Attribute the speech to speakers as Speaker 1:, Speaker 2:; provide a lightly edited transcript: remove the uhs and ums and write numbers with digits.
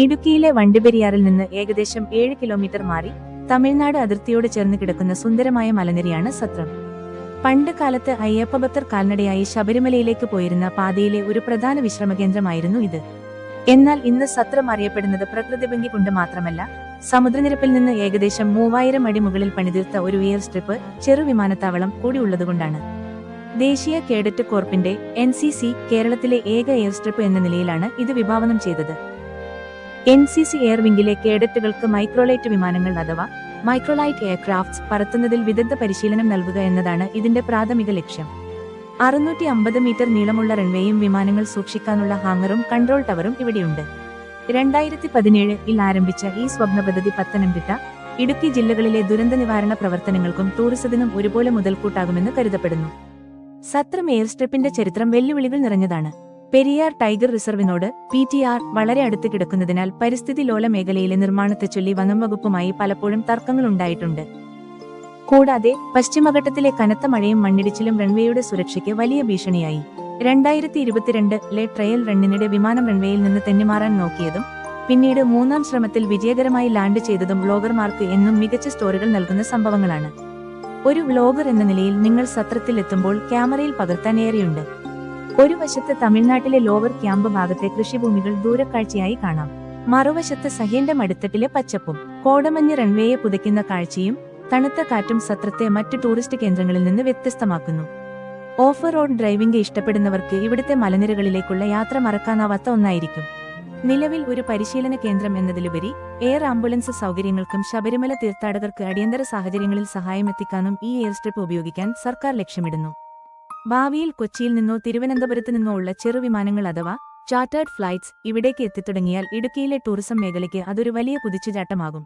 Speaker 1: ഇടുക്കിയിലെ വണ്ടിപ്പെരിയാറിൽ നിന്ന് ഏകദേശം 7 കിലോമീറ്റർ മാറി തമിഴ്നാട് അതിർത്തിയോട് ചേർന്ന് കിടക്കുന്ന സുന്ദരമായ മലനിരയാണ് സത്രം. പണ്ട് കാലത്ത് അയ്യപ്പഭക്തർ കാൽനടയായി ശബരിമലയിലേക്ക് പോയിരുന്ന പാതയിലെ ഒരു പ്രധാന വിശ്രമകേന്ദ്രമായിരുന്നു ഇത്. എന്നാൽ ഇന്ന് സത്രം അറിയപ്പെടുന്നത് പ്രകൃതിഭംഗി കൊണ്ട് മാത്രമല്ല, സമുദ്രനിരപ്പിൽ നിന്ന് ഏകദേശം 3000 അടി മുകളിൽ പണിതീർത്ത ഒരു എയർ സ്ട്രിപ്പ് ചെറുവിമാനത്താവളം കൂടി ഉള്ളതുകൊണ്ടാണ്. ദേശീയ കേഡറ്റ് കോർപ്പിന്റെ NCC കേരളത്തിലെ ഏക എയർ സ്ട്രിപ്പ് എന്ന നിലയിലാണ് ഇത് വിഭാവനം ചെയ്തത്. NCC എയർ വിംഗിലെ കേഡറ്റുകൾക്ക് മൈക്രോലൈറ്റ് വിമാനങ്ങൾ അഥവാ മൈക്രോലൈറ്റ് എയർക്രാഫ്റ്റ്സ് പറത്തുന്നതിൽ വിദഗ്ധ പരിശീലനം നൽകുക എന്നതാണ് ഇതിന്റെ പ്രാഥമിക ലക്ഷ്യം. 650 മീറ്റർ നീളമുള്ള റൺവേയും വിമാനങ്ങൾ സൂക്ഷിക്കാനുള്ള ഹാങ്ങറും കൺട്രോൾ ടവറും ഇവിടെയുണ്ട്. 2017-ൽ ആരംഭിച്ച ഈ സ്വപ്ന പദ്ധതി പത്തനംതിട്ട, ഇടുക്കി ജില്ലകളിലെ ദുരന്ത നിവാരണ പ്രവർത്തനങ്ങൾക്കും ടൂറിസത്തിനും ഒരുപോലെ മുതൽക്കൂട്ടാകുമെന്ന് കരുതപ്പെടുന്നു. സത്രം എയർ സ്ട്രിപ്പിന്റെ ചരിത്രം വെല്ലുവിളികൾ നിറഞ്ഞതാണ്. പെരിയാർ ടൈഗർ റിസർവിനോട് PTR വളരെ അടുത്ത് കിടക്കുന്നതിനാൽ പരിസ്ഥിതി ലോല മേഖലയിലെ നിർമ്മാണത്തെച്ചൊല്ലി വനംവകുപ്പുമായി പലപ്പോഴും തർക്കങ്ങളുണ്ടായിട്ടുണ്ട്. കൂടാതെ പശ്ചിമഘട്ടത്തിലെ കനത്ത മഴയും മണ്ണിടിച്ചിലും റൺവേയുടെ സുരക്ഷയ്ക്ക് വലിയ ഭീഷണിയായി. 2022-ലെ ട്രയൽ റണ്ണിനിടെ വിമാനം റൺവേയിൽ നിന്ന് തെന്നിമാറാൻ നോക്കിയതും പിന്നീട് 3ാം ശ്രമത്തിൽ വിജയകരമായി ലാൻഡ് ചെയ്തതും വ്ലോഗർമാർക്ക് എന്നും മികച്ച സ്റ്റോറികൾ നൽകുന്ന സംഭവങ്ങളാണ്. ഒരു വ്ലോഗർ എന്ന നിലയിൽ നിങ്ങൾ സത്രത്തിൽ എത്തുമ്പോൾ ക്യാമറയിൽ പകർത്താൻ ഏറെയുണ്ട്. ഒരു വശത്ത് തമിഴ്നാട്ടിലെ ലോവർ ക്യാമ്പ് ഭാഗത്തെ കൃഷിഭൂമികൾ ദൂരക്കാഴ്ചയായി കാണാം. മറുവശത്ത് സഹ്യന്റെ മടിത്തട്ടിലെ പച്ചപ്പും കോടമഞ്ഞ് റൺവേയെ പുതയ്ക്കുന്ന കാഴ്ചയും തണുത്ത കാറ്റും സത്രത്തെ മറ്റു ടൂറിസ്റ്റ് കേന്ദ്രങ്ങളിൽ നിന്ന് വ്യത്യസ്തമാക്കുന്നു. ഓഫ് റോഡ് ഡ്രൈവിംഗ് ഇഷ്ടപ്പെടുന്നവർക്ക് ഇവിടുത്തെ മലനിരകളിലേക്കുള്ള യാത്ര മറക്കാനാവാത്ത ഒന്നായിരിക്കും. നിലവിൽ ഒരു പരിശീലന കേന്ദ്രം എന്നതിലുപരി എയർ ആംബുലൻസ് സൗകര്യങ്ങൾക്കും ശബരിമല തീർത്ഥാടകർക്ക് അടിയന്തര സാഹചര്യങ്ങളിൽ സഹായമെത്തിക്കാനും ഈ എയർ സ്ട്രിപ്പ് ഉപയോഗിക്കാൻ സർക്കാർ ലക്ഷ്യമിടുന്നു. ഭാവിയിൽ കൊച്ചിയിൽ നിന്നോ തിരുവനന്തപുരത്ത് നിന്നോ ഉള്ള ചെറുവിമാനങ്ങൾ അഥവാ ചാർട്ടേഡ് ഫ്ലൈറ്റ്സ് ഇവിടേക്ക് എത്തിത്തുടങ്ങിയാൽ ഇടുക്കിയിലെ ടൂറിസം മേഖലയ്ക്ക് അതൊരു വലിയ കുതിച്ചുചാട്ടമാകും.